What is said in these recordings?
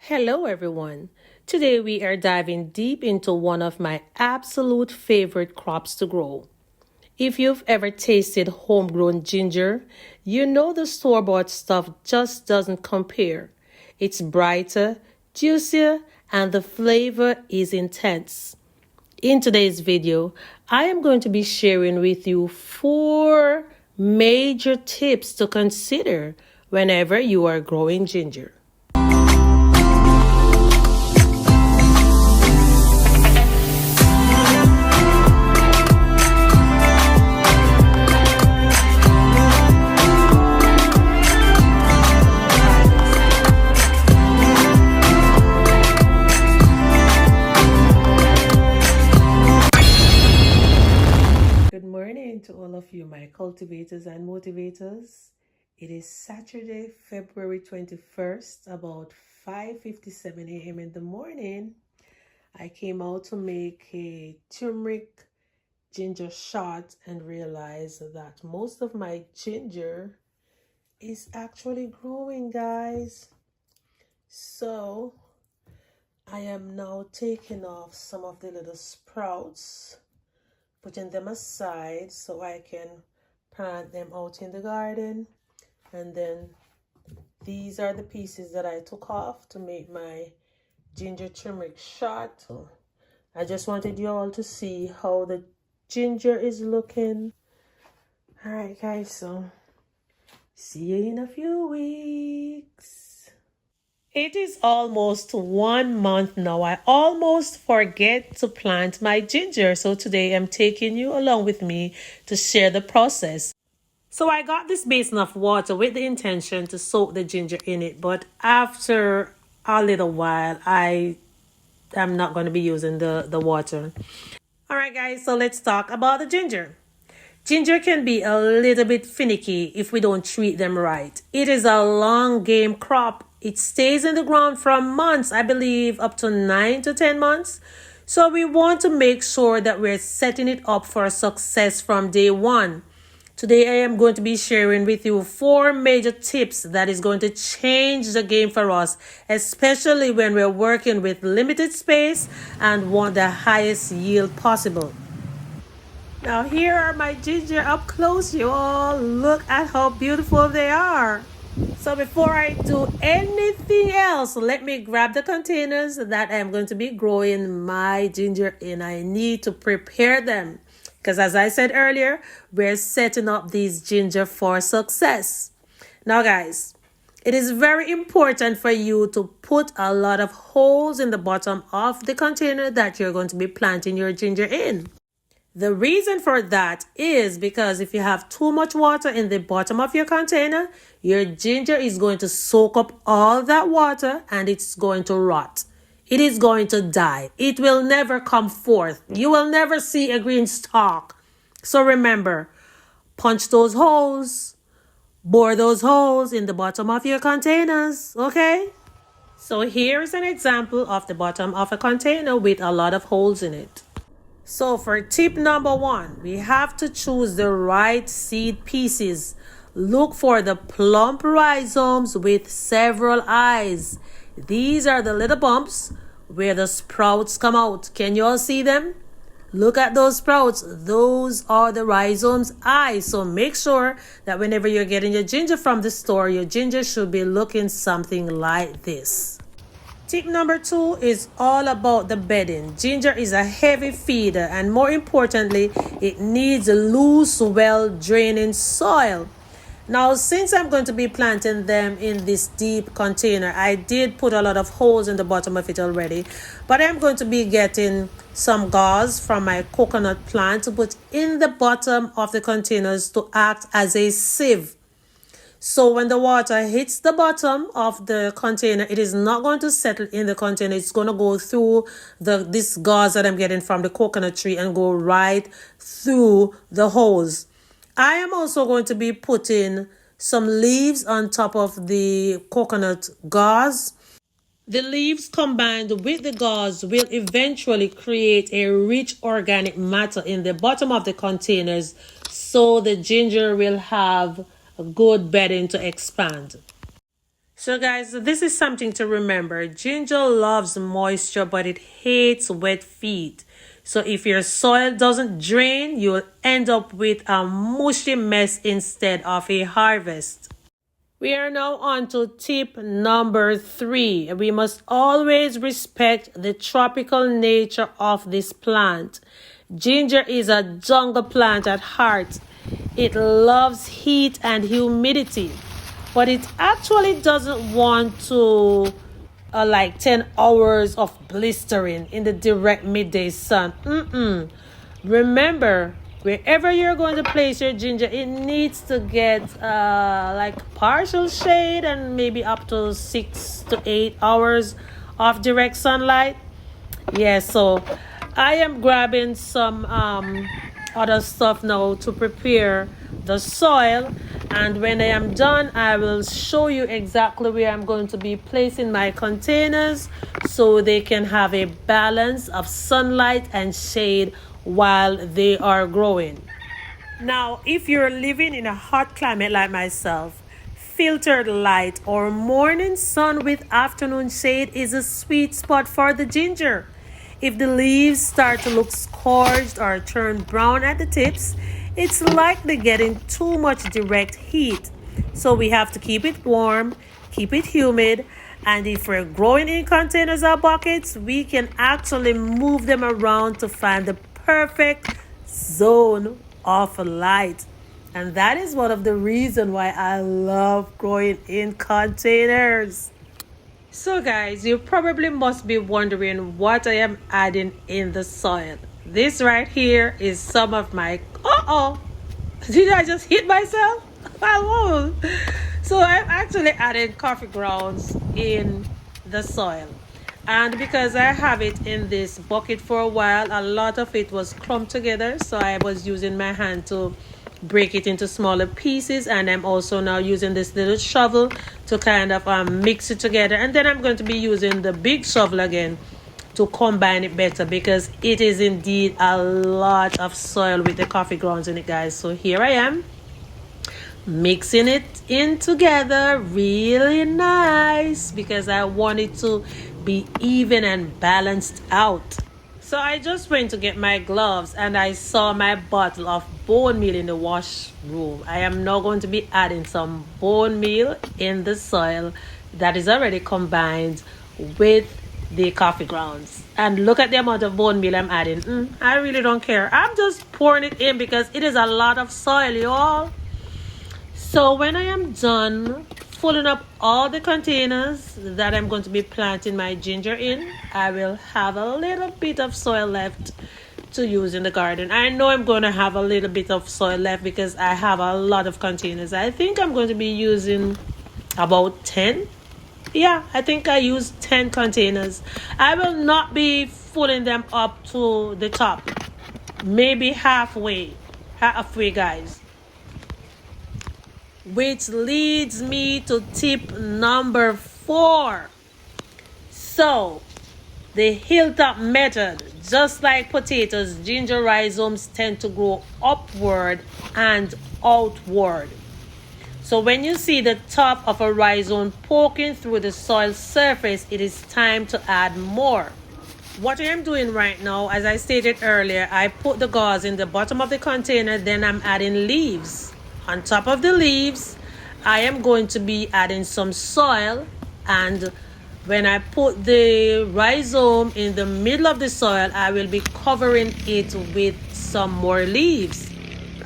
Hello, everyone. Today we are diving deep into one of my absolute favorite crops to grow. If you've ever tasted homegrown ginger, you know the store bought stuff just doesn't compare. It's brighter, juicier, and the flavor is intense. In today's video, I am going to be sharing with you 4 major tips to consider whenever you are growing ginger. Good morning to all of you, my cultivators and motivators. It is Saturday, February 21st, about 5:57 a.m. in the morning. I came out to make a turmeric ginger shot and realized that most of my ginger is actually growing, guys. So I am now taking off some of the little sprouts, putting them aside so I can plant them out in the garden. And then these are the pieces that I took off to make my ginger turmeric shot. So I just wanted you all to see how the ginger is looking. All right, guys, so see you in a few weeks. It is almost 1 month now. I almost forget to plant my ginger. So today I'm taking you along with me to share the process. So I got this basin of water with the intention to soak the ginger in it. But after a little while, I am not going to be using the water. All right, guys, so let's talk about the ginger. Ginger can be a little bit finicky if we don't treat them right. It is a long game crop. It stays in the ground for months, I believe up to 9 to 10 months. So we want to make sure that we're setting it up for success from day one. Today I am going to be sharing with you 4 major tips that is going to change the game for us, especially when we're working with limited space and want the highest yield possible. Now here are my ginger up close, you all. Look at how beautiful they are. So before I do anything else, let me grab the containers that I'm going to be growing my ginger in. I need to prepare them because, as I said earlier, we're setting up these ginger for success. Now, guys, it is very important for you to put a lot of holes in the bottom of the container that you're going to be planting your ginger in. The reason for that is because if you have too much water in the bottom of your container, your ginger is going to soak up all that water and it's going to rot. It is going to die. It will never come forth. You will never see a green stalk. So remember, punch those holes, bore those holes in the bottom of your containers, okay? So here's an example of the bottom of a container with a lot of holes in it. So for tip number 1, we have to choose the right seed pieces. Look for the plump rhizomes with several eyes. These are the little bumps where the sprouts come out. Can you all see them? Look at those sprouts. Those are the rhizomes eyes. So make sure that whenever you're getting your ginger from the store, your ginger should be looking something like this. Tip number 2 is all about the bedding. Ginger is a heavy feeder and more importantly, it needs loose, well-draining soil. Now, since I'm going to be planting them in this deep container, I did put a lot of holes in the bottom of it already, but I'm going to be getting some gauze from my coconut plant to put in the bottom of the containers to act as a sieve. So when the water hits the bottom of the container, it is not going to settle in the container. It's going to go through this gauze that I'm getting from the coconut tree and go right through the holes. I am also going to be putting some leaves on top of the coconut gauze. The leaves combined with the gauze will eventually create a rich organic matter in the bottom of the containers, so the ginger will have a good bedding to expand. So guys, this is something to remember. Ginger loves moisture, but it hates wet feet. So if your soil doesn't drain, you'll end up with a mushy mess instead of a harvest. We are now on to tip number 3. We must always respect the tropical nature of this plant. Ginger is a jungle plant at heart. It loves heat and humidity, but it actually doesn't want to like 10 hours of blistering in the direct midday sun. Remember, wherever you're going to place your ginger, it needs to get like partial shade and maybe up to 6 to 8 hours of direct sunlight. Yeah, so I am grabbing some other stuff now to prepare the soil, and when I am done I will show you exactly where I'm going to be placing my containers so they can have a balance of sunlight and shade while they are growing. Now, if you're living in a hot climate like myself, filtered light or morning sun with afternoon shade is a sweet spot for the ginger. If the leaves start to look scorched or turn brown at the tips, it's likely getting too much direct heat. So we have to keep it warm, keep it humid, and if we're growing in containers or buckets, we can actually move them around to find the perfect zone of light. And that is one of the reasons why I love growing in containers. So guys, you probably must be wondering what I am adding in the soil. This right here is some of my, did I just hit myself? I won't. So I'm actually adding coffee grounds in the soil. And because I have it in this bucket for a while, a lot of it was clumped together. So I was using my hand to break it into smaller pieces, and I'm also now using this little shovel to kind of mix it together, and then I'm going to be using the big shovel again to combine it better, because it is indeed a lot of soil with the coffee grounds in it, guys. So here I am mixing it in together really nice because I want it to be even and balanced out. So I just went to get my gloves and I saw my bottle of bone meal in the washroom. I am now going to be adding some bone meal in the soil that is already combined with the coffee grounds. And look at the amount of bone meal I'm adding. I really don't care. I'm just pouring it in because it is a lot of soil, y'all. So when I am done filling up all the containers that I'm going to be planting my ginger in, I will have a little bit of soil left to use in the garden. I know I'm going to have a little bit of soil left because I have a lot of containers. I think I'm going to be using about 10. Yeah, I think I used 10 containers. I will not be filling them up to the top. Maybe halfway, guys. Which leads me to tip number 4. So, the hilltop method. Just like potatoes, ginger rhizomes tend to grow upward and outward. So when you see the top of a rhizome poking through the soil surface, it is time to add more. What I am doing right now, as I stated earlier, I put the gauze in the bottom of the container, then I'm adding leaves. On top of the leaves, I am going to be adding some soil, and when I put the rhizome in the middle of the soil, I will be covering it with some more leaves.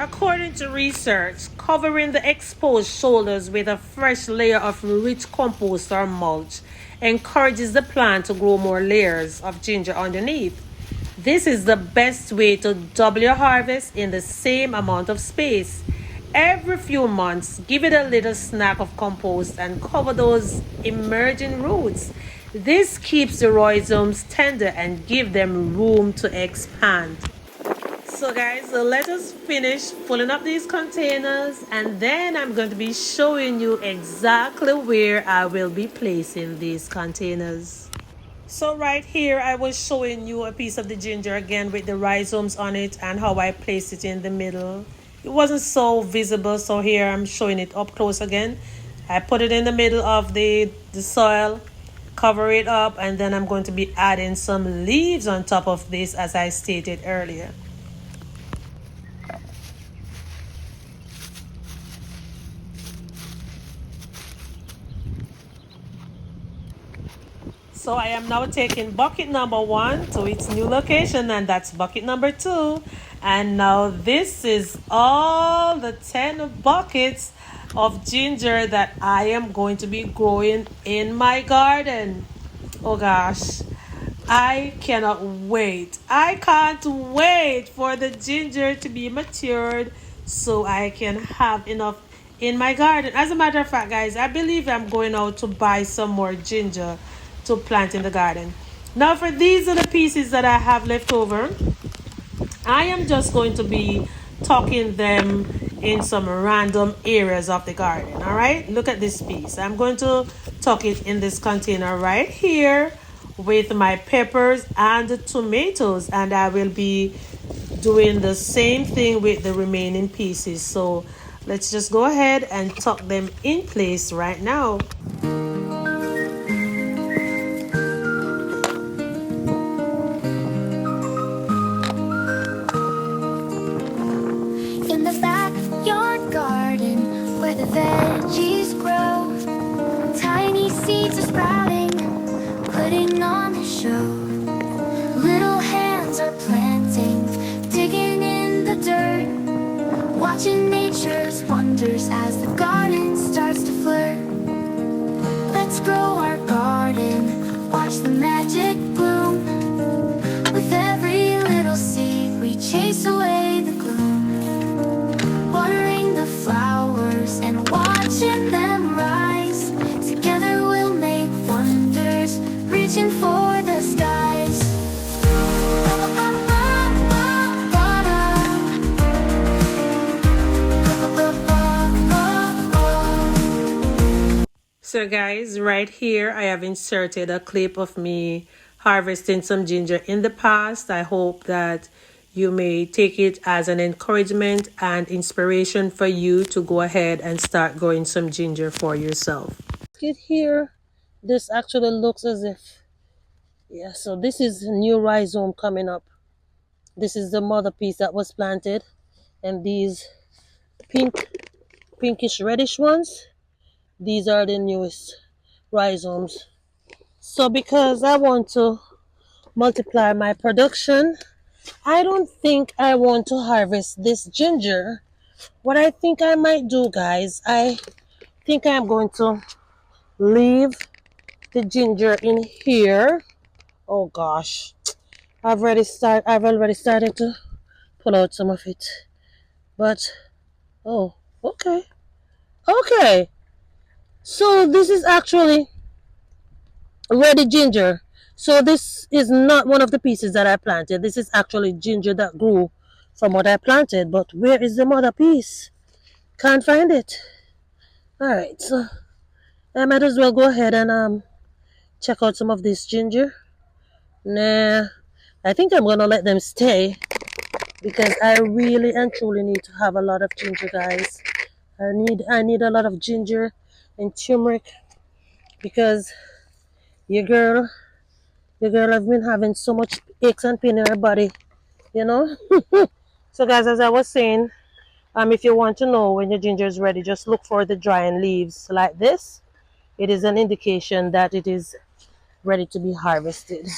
According to research, covering the exposed shoulders with a fresh layer of rich compost or mulch encourages the plant to grow more layers of ginger underneath. This is the best way to double your harvest in the same amount of space. Every few months, give it a little snack of compost and cover those emerging roots. This keeps the rhizomes tender and give them room to expand. So guys, let us finish filling up these containers, and then I'm going to be showing you exactly where I will be placing these containers. So right here, I was showing you a piece of the ginger again with the rhizomes on it and how I placed it in the middle. It wasn't so visible, so here I'm showing it up close again. I put it in the middle of the soil, cover it up, and then I'm going to be adding some leaves on top of this, as I stated earlier. So I am now taking bucket number 1 to its new location, and that's bucket number 2. And now this is all the 10 buckets of ginger that I am going to be growing in my garden. Oh gosh, I cannot wait. I can't wait for the ginger to be matured so I can have enough in my garden. As a matter of fact, guys, I believe I'm going out to buy some more ginger to plant in the garden. Now, for these are the pieces that I have left over. I am just going to be tucking them in some random areas of the garden. All right, look at this piece. I'm going to tuck it in this container right here with my peppers and tomatoes, and I will be doing the same thing with the remaining pieces. So let's just go ahead and tuck them in place right now. In the backyard garden where the veggies grow, tiny seeds are sprouting, putting on a show. Little hands are planting, digging in the dirt, watching nature's wonders as the garden starts to flirt. Let's grow our garden, watch the magic bloom. With every little seed we chase away the gloom, watering the flowers and watching them rise. Together we'll make wonders, reaching for the skies. So guys, right here I have inserted a clip of me harvesting some ginger in the past. I hope that you may take it as an encouragement and inspiration for you to go ahead and start growing some ginger for yourself. Get here, this actually looks as if, yeah, so this is a new rhizome coming up. This is the mother piece that was planted, and these pinkish reddish ones, these are the newest rhizomes. So because I want to multiply my production, I don't think I want to harvest this ginger. What I think I might do, guys, I think I'm going to leave the ginger in here. Oh gosh, I've already started to pull out some of it. But oh, okay. Okay. So this is actually ready ginger. So this is not one of the pieces that I planted. This is actually ginger that grew from what I planted. But where is the mother piece? Can't find it. Alright, so I might as well go ahead and check out some of this ginger. Nah, I think I'm gonna let them stay because I really and truly need to have a lot of ginger, guys. I need a lot of ginger and turmeric because your girl has been having so much aches and pain in her body, you know. So guys, as I was saying, if you want to know when your ginger is ready, just look for the drying leaves like this. It is an indication that it is ready to be harvested.